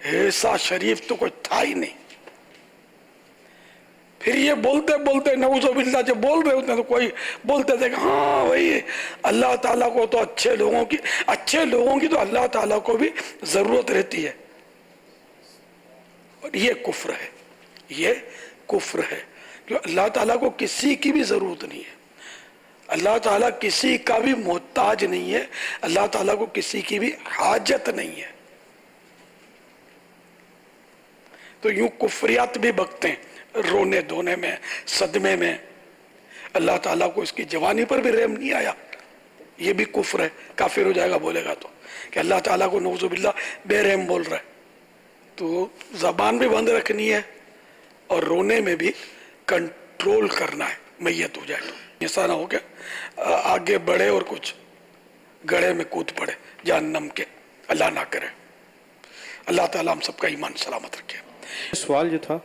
Speaker 2: ایسا شریف تو کوئی تھا ہی نہیں. پھر یہ بولتے بولتے نعوذ باللہ جب بول رہے ہوتے ہیں تو کوئی بولتے تھے کہ ہاں بھائی اللہ تعالیٰ کو تو اچھے لوگوں کی تو اللہ تعالیٰ کو بھی ضرورت رہتی ہے. اور یہ کفر ہے، یہ کفر ہے کہ اللہ تعالیٰ کو کسی کی بھی ضرورت نہیں ہے. اللہ تعالیٰ کسی کا بھی محتاج نہیں ہے، اللہ تعالیٰ کو کسی کی بھی حاجت نہیں ہے. تو یوں کفریات بھی بکتے ہیں رونے دھونے میں، صدمے میں. اللہ تعالیٰ کو اس کی جوانی پر بھی رحم نہیں آیا، یہ بھی کفر ہے. کافر ہو جائے گا بولے گا تو کہ اللہ تعالیٰ کو نعوذ باللہ بے رحم بول رہا ہے. تو زبان بھی بند رکھنی ہے اور رونے میں بھی کنٹرول کرنا ہے. میت ہو جائے تو ایسا نہ ہو کہ آگے بڑھے اور کچھ گڑھے میں کود پڑے جہنم کے، اللہ نہ کرے. اللہ تعالیٰ ہم سب کا ایمان سلامت رکھے.
Speaker 8: سوال جو تھا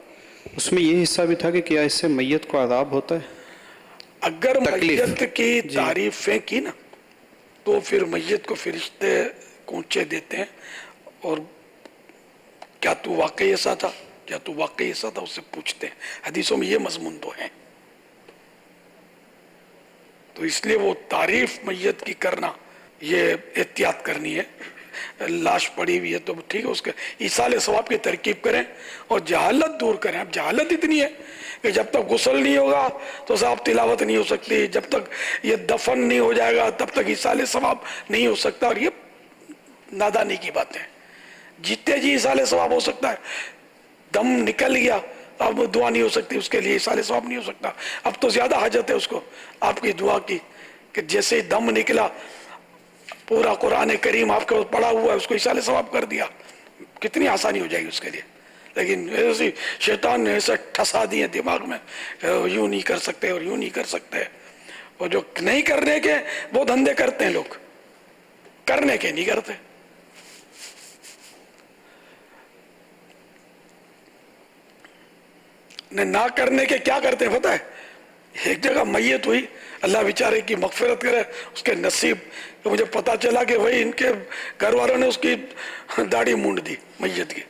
Speaker 8: اس میں یہ حصہ بھی تھا کہ کیا اس سے میت کو عذاب ہوتا ہے؟
Speaker 2: اگر میت کی تعریفیں کی نا تو پھر میت کو فرشتے کونچے دیتے ہیں اور کیا تو واقعی ایسا تھا، کیا تو واقعی ایسا تھا، اس سے پوچھتے ہیں. حدیثوں میں یہ مضمون تو ہیں. تو اس لیے وہ تعریف میت کی کرنا یہ احتیاط کرنی ہے. لاش پڑی ہوئی ہے تو ٹھیک ہے، اس کے ایصال ثواب کی ترکیب کریں اور جہالت دور کریں. اب جہالت اتنی ہے کہ جب تک غسل نہیں ہوگا تو صاحب تلاوت نہیں ہو سکتی، جب تک یہ دفن نہیں ہو جائے گا تب تک ایصال ثواب نہیں ہو سکتا. اور یہ نادانی کی باتیں، جتنے جی ایصال ثواب ہو سکتا ہے. دم نکل گیا اب دعا نہیں ہو سکتی، اس کے لیے ایصال ثواب نہیں ہو سکتا. اب تو زیادہ حاجت ہے اس کو آپ کی دعا کی کہ جیسے ہی دم نکلا پورا قرآن کریم آپ کے پڑھا ہوا ہے اس کو ایصال ثواب کر دیا، کتنی آسانی ہو جائے گی اس کے لیے. لیکن ایسی شیطان نے ایسا ٹھسا دیے دماغ میں یوں نہیں کر سکتے اور یوں نہیں کر سکتے. اور جو نہیں کرنے کے وہ دھندے کرتے ہیں لوگ، کرنے کے نہیں کرتے. نہ کرنے کے کیا کرتے ہیں پتہ ہے؟ ایک جگہ میت ہوئی، اللہ بیچارے کی مغفرت کرے، اس کے نصیب کہ مجھے پتا چلا کہ وہی ان کے گھر والوں نے اس کی داڑھی مونڈ دی میت کی.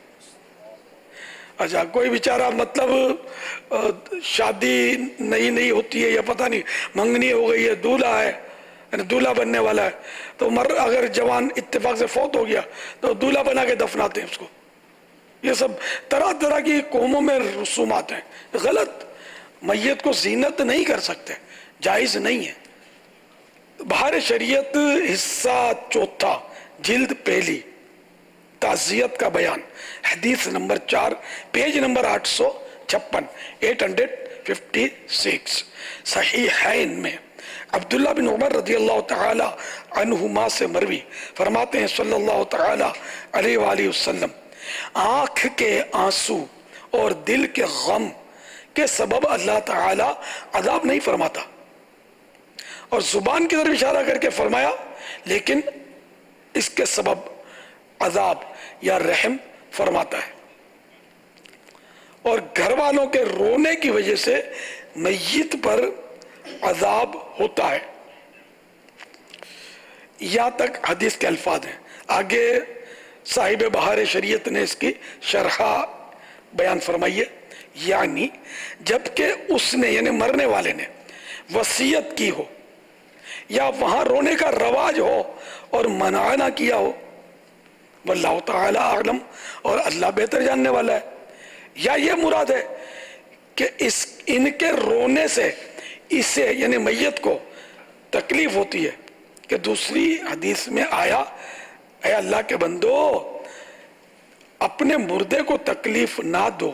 Speaker 2: اچھا کوئی بیچارہ مطلب شادی نہیں ہوتی ہے یا پتہ نہیں منگنی ہو گئی ہے، دولہا ہے یعنی دولہا بننے والا ہے، تو اگر جوان اتفاق سے فوت ہو گیا تو دولہا بنا کے دفناتے ہیں اس کو. یہ سب طرح طرح کی قوموں میں رسومات ہیں، غلط. میت کو زینت نہیں کر سکتے، جائز نہیں ہے. بہار شریعت حصہ 4 جلد 1 تعزیت کا بیان، حدیث نمبر 4 پیج نمبر 856 صحیحین میں عبداللہ بن عمر رضی اللہ تعالی عنہما سے مروی فرماتے ہیں صلی اللہ تعالی علیہ وآلہ وسلم، آنکھ کے آنسو اور دل کے غم کے سبب اللہ تعالی عذاب نہیں فرماتا. اور زبان کی طرف اشارہ کر کے فرمایا لیکن اس کے سبب عذاب یا رحم فرماتا ہے، اور گھر والوں کے رونے کی وجہ سے میت پر عذاب ہوتا ہے. یہاں تک حدیث کے الفاظ ہیں. آگے صاحب بہار شریعت نے اس کی شرح بیان فرمائی ہے. یعنی جبکہ اس نے یعنی مرنے والے نے وصیت کی ہو یا وہاں رونے کا رواج ہو اور منع نہ کیا ہو، واللہ تعالی اعلم، اور اللہ بہتر جاننے والا ہے، یا یہ مراد ہے کہ ان کے رونے سے اسے یعنی میت کو تکلیف ہوتی ہے، کہ دوسری حدیث میں آیا اے اللہ کے بندو اپنے مردے کو تکلیف نہ دو،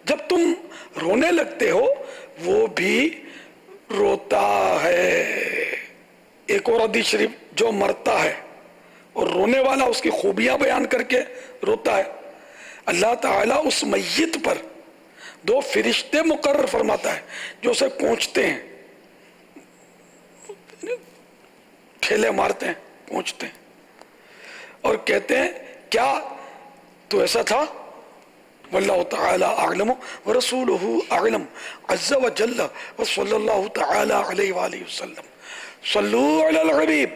Speaker 2: جب تم رونے لگتے ہو وہ بھی روتا ہے. ایک اور حدیث شریف، جو مرتا ہے اور رونے والا اس کی خوبیاں بیان کر کے روتا ہے، اللہ تعالیٰ اس میت پر 2 فرشتے مقرر فرماتا ہے جو اسے پہنچتے ہیں، ٹھیلے مارتے ہیں، پہنچتے ہیں اور کہتے ہیں کیا تو ایسا تھا؟ واللہ تعالی اعلم ورسولہ اعلم عز وجل وصلی اللہ تعالی علیہ وآلہ وسلم. صلو علی الحبیب.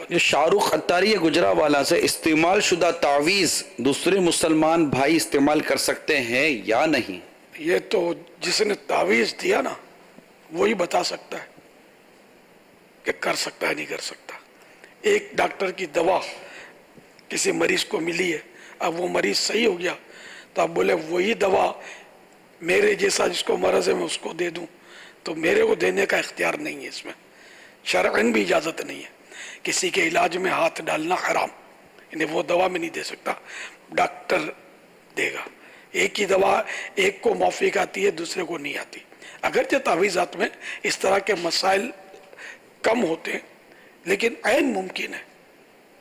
Speaker 3: یہ شاہ رخ اتاری گجرانوالہ سے استعمال شدہ تعویذ دوسرے مسلمان بھائی استعمال کر سکتے ہیں یا نہیں؟
Speaker 2: یہ تو جس نے تعویذ دیا نا وہی بتا سکتا ہے کہ کر سکتا ہے نہیں کر سکتا. ایک ڈاکٹر کی دوا کسی مریض کو ملی ہے، اب وہ مریض صحیح ہو گیا تو آپ بولے وہی دوا میرے جیسا جس کو مرض ہے میں اس کو دے دوں، تو میرے کو دینے کا اختیار نہیں ہے، اس میں شرعاً بھی اجازت نہیں ہے. کسی کے علاج میں ہاتھ ڈالنا حرام، یعنی وہ دوا میں نہیں دے سکتا، ڈاکٹر دے گا. ایک ہی دوا ایک کو موافق آتی ہے دوسرے کو نہیں آتی. اگرچہ تعویذات میں اس طرح کے مسائل کم ہوتے ہیں لیکن عین ممکن ہے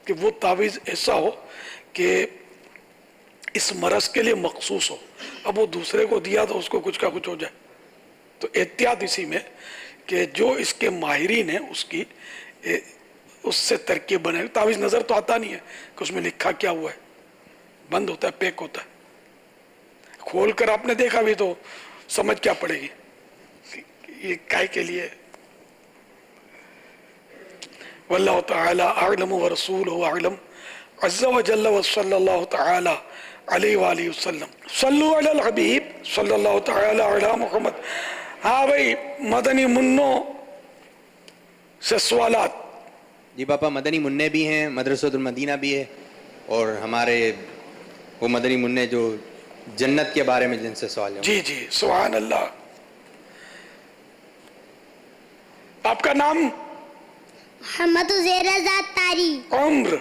Speaker 2: کہ وہ تعویذ ایسا ہو کہ اس مرض کے لیے مخصوص ہو، اب وہ دوسرے کو دیا تو اس کو کچھ کا کچھ ہو جائے. تو احتیاط اسی میں کہ جو اس کے ماہرین ہیں اس سے ترکیب بنے. تعویذ نظر تو آتا نہیں ہے کہ اس میں لکھا کیا ہوا ہے، بند ہوتا ہے، پیک ہوتا ہے. کھول کر آپ نے دیکھا بھی تو سمجھ کیا پڑے گی یہ کائے کے لیے. واللہ تعالی اعلم ورسولہ اعلم عز وجل وصلی اللہ تعالی علیہ وآلہ وسلم. صلو علی الحبیب صلی اللہ تعالی علی محمد. ہاں بھائی مدنی منوں سے سوالات.
Speaker 9: جی پاپا، مدنی منع بھی ہیں، مدرسۃ المدینہ بھی ہے، اور ہمارے وہ مدنی منع جو جنت کے بارے میں جن سے سوال ہے.
Speaker 2: جی جی سبحان اللہ. آپ کا نام؟
Speaker 4: محمد عزیر رضا تاری.
Speaker 2: عمر؟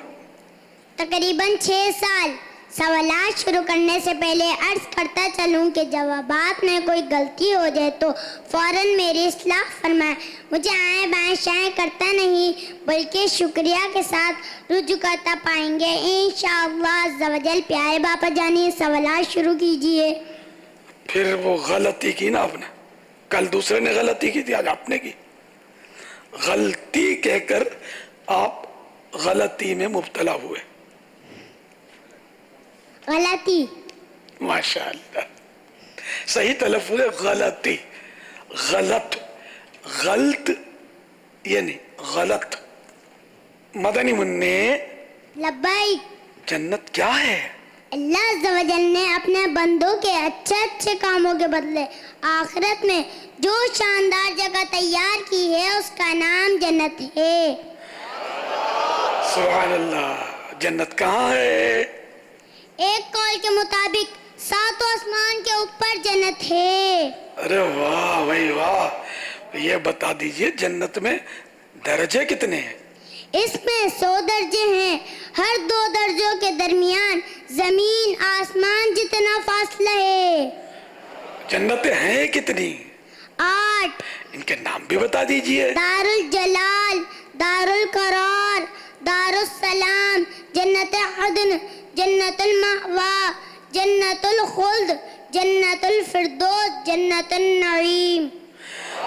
Speaker 4: تقریباً 6 سال. سوالات شروع کرنے سے پہلے عرض کرتا چلوں کہ جوابات میں کوئی غلطی ہو جائے تو فوراً میری اصلاح فرمائیں. مجھے آئیں بائیں شائیں کرتا نہیں بلکہ شکریہ کے ساتھ رجوع کرتا پائیں گے انشاءاللہ عز و جل. پیارے باپا جانی سوالات شروع کیجئے.
Speaker 2: پھر وہ غلطی کی نا آپ نے، کل دوسرے نے غلطی کی تھی، آج آپ نے کی. غلطی کہہ کر آپ غلطی میں مبتلا ہوئے.
Speaker 4: غلطی.
Speaker 2: ماشاءاللہ صحیح تلفظ ہے غلطی. غلط، غلط یعنی غلط. مدنی منع.
Speaker 4: لبیک.
Speaker 2: جنت کیا ہے؟
Speaker 4: اللہ عز و جل نے اپنے بندوں کے اچھے اچھے کاموں کے بدلے آخرت میں جو شاندار جگہ تیار کی ہے اس کا نام جنت ہے.
Speaker 2: سبحان اللہ. جنت کہاں ہے؟
Speaker 4: ایک قول کے مطابق 7 آسمان کے اوپر جنت ہے.
Speaker 2: ارے واہ بھائی واہ. یہ بتا دیجئے جنت میں درجے کتنے ہیں؟
Speaker 4: اس میں 100 درجے ہیں. ہر 2 درجوں کے درمیان زمین آسمان جتنا فاصلہ ہے.
Speaker 2: جنتیں ہیں کتنی؟
Speaker 4: 8.
Speaker 2: ان کے نام بھی بتا دیجئے.
Speaker 4: دار الجلال، دار القرار، دار السلام، جنت عدن، جنت المأوا، جنت الخلد، جنت الفردوس، جنت النعیم.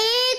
Speaker 4: 1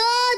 Speaker 4: 2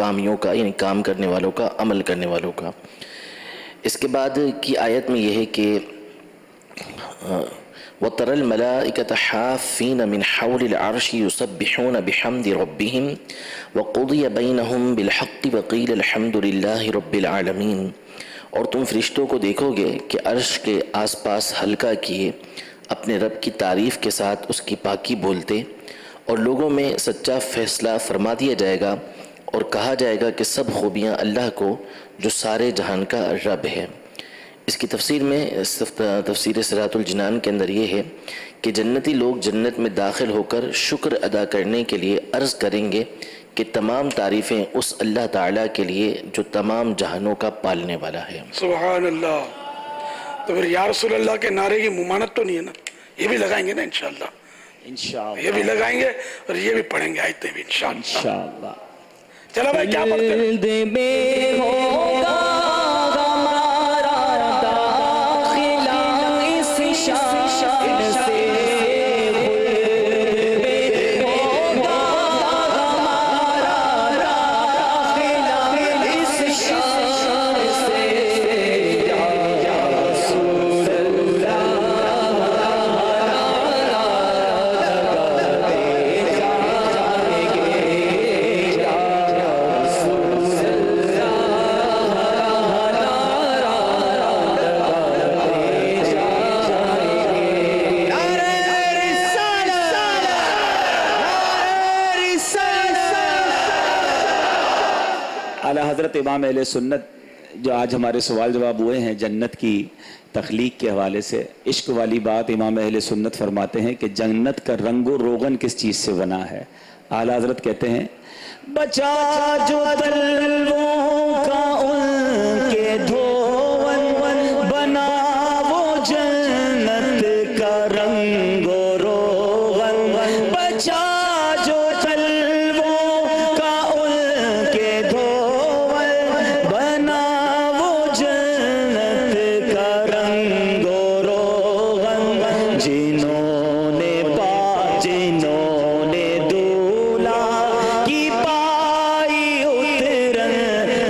Speaker 7: کامیوں کا یعنی کام کرنے والوں کا، عمل کرنے والوں کا۔ اس کے بعد کی آیت میں یہ ہے کہ وَتَرَى الْمَلَائِكَةَ حَافِّينَ مِنْ حَوْلِ الْعَرْشِ يُسَبِّحُونَ بِحَمْدِ رَبِّهِمْ وَقُضِيَ بَيْنَهُمْ بِالْحَقِّ وَقِيلَ الْحَمْدُ لِلَّهِ رَبِّ الْعَالَمِينَ۔ اور تم فرشتوں کو دیکھو گے کہ عرش کے آس پاس حلقہ کیے اپنے رب کی تعریف کے ساتھ اس کی پاکی بولتے، اور لوگوں میں سچا فیصلہ فرما دیا جائے گا اور کہا جائے گا کہ سب خوبیاں اللہ کو جو سارے جہان کا رب ہے۔ اس کی تفسیر میں تفسیر صراط الجنان کے اندر یہ ہے کہ جنتی لوگ جنت میں داخل ہو کر شکر ادا کرنے کے لیے عرض کریں گے کہ تمام تعریفیں اس اللہ تعالیٰ کے لیے جو تمام جہانوں کا پالنے والا ہے۔
Speaker 2: سبحان اللہ۔ تو پھر یا رسول اللہ کے نعرے کی ممانت تو نہیں ہے نا؟ یہ بھی لگائیں گے نا انشاءاللہ، یہ بھی لگائیں گے اور یہ بھی پڑھیں گے آیتیں بھی انشاءاللہ۔ چلو بھائی کیا پڑھتے ہیں؟
Speaker 10: اعلیٰ حضرت امام اہل سنت جو آج ہمارے سوال جواب ہوئے ہیں جنت کی تخلیق کے حوالے سے، عشق والی بات امام اہل سنت فرماتے ہیں کہ جنت کا رنگ و روغن کس چیز سے بنا ہے؟ اعلیٰ حضرت کہتے ہیں بچا جو تلووں کا ان کے دھون بنا وہ جنت کا رنگ و روغن، بچا جو تلووں کا ان کے دھون بنا وہ جنت کا رنگ و روغن، جنہوں نے دولہ کی پائی اترن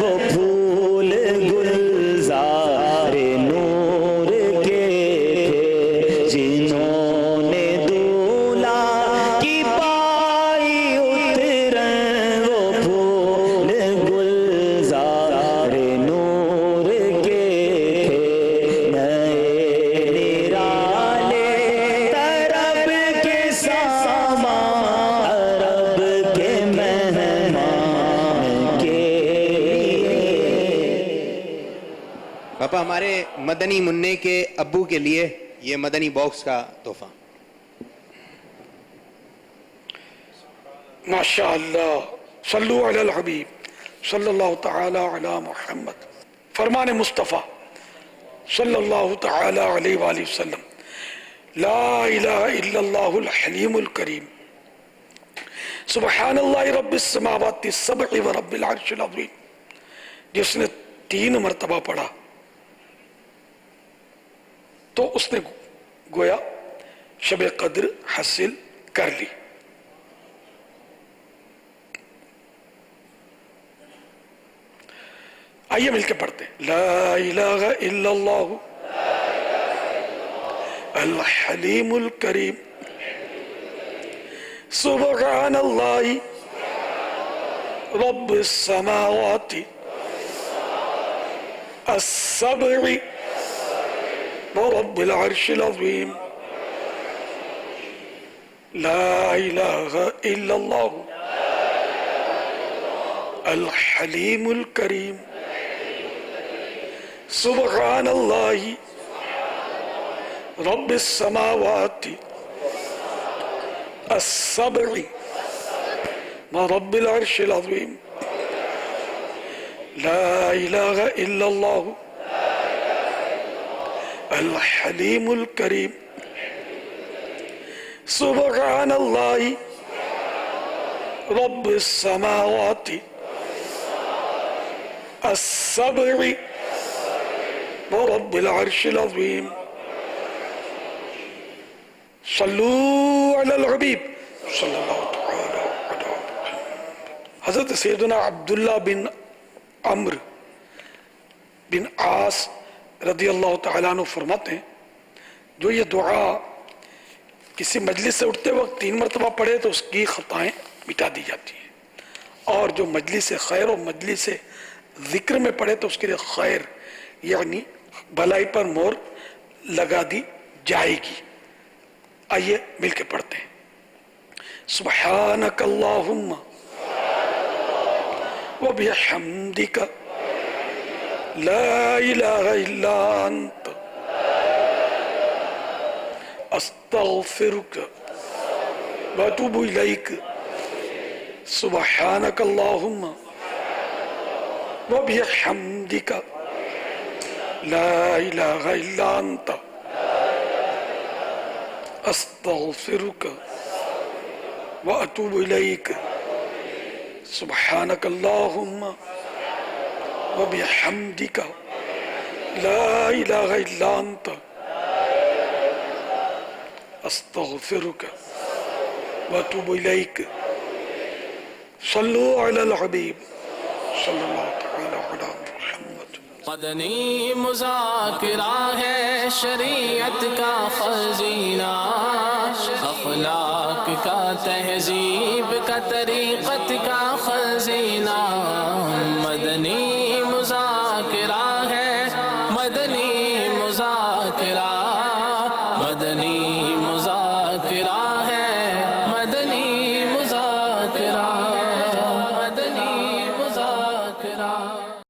Speaker 10: وہ پھول گلزار نور کے تھے، جنہوں نے دولہ کی پائی اترن وہ پھول گلزار نور کے تھے، نئے نرالے طرب کے سامان عرب کے مہمان کے
Speaker 9: پاپا ہمارے مدنی منع کے ابو کے لیے یہ مدنی باکس کا تحفہ۔
Speaker 2: ماشاءاللہ، صلو علی الحبیب صلی اللہ تعالی علی محمد۔ فرمان مصطفیٰ صلی اللہ تعالی علیہ وآلہ وسلم، لا الہ الا اللہ الحلیم الکریم، سبحان اللہ رب السماوات السبع و رب العرش العظیم۔ جس نے 3 مرتبہ پڑھا تو اس نے گویا شب قدر حاصل کر لی۔ آئیے مل کے پڑھتے ہیں، لا الہ الا اللہ الحلیم الکریم، سبحان اللہ رب السماوات السبع ورب العرش العظیم، لا الہ الا اللہ الحلیم الکریم، سبحان اللہ رب السماوات السبع ورب العرش العظیم، لا الہ الا اللہ الحلیم الکریم، سبحان اللہ رب السماوات السبع ورب العرش العظیم۔ صلو علی الحبیب صلی اللہ تعالی علی محمد۔ حضرت سیدنا عبداللہ بن عمر بن عاص رضی اللہ تعالیٰ عنہ فرماتے ہیں جو یہ دعا کسی مجلس سے اٹھتے وقت 3 مرتبہ پڑھے تو اس کی خطائیں مٹا دی جاتی ہیں، اور جو مجلس خیر و مجلس ذکر میں پڑھے تو اس کے لیے خیر یعنی بھلائی پر مہر لگا دی جائے گی۔ آئیے مل کے پڑھتے ہیں۔ سبحانک اللہم وبحمدک لا الہ الا انت استغفرک واتوب الیک۔ سبحانک اللہم وبحمدک لا الہ الا انت استغفرک واتوب الیک۔ سبحانک اللہم وبحمدک لا الہ الا انت استغفرک واتوب الیک۔ صلو علی الحبیب صلی اللہ تعالی علی محمد۔
Speaker 1: مدنی مذاکرہ ہے شریعت کا خزینہ، اخلاق کا تہذیب کا طریقت کا خزینہ،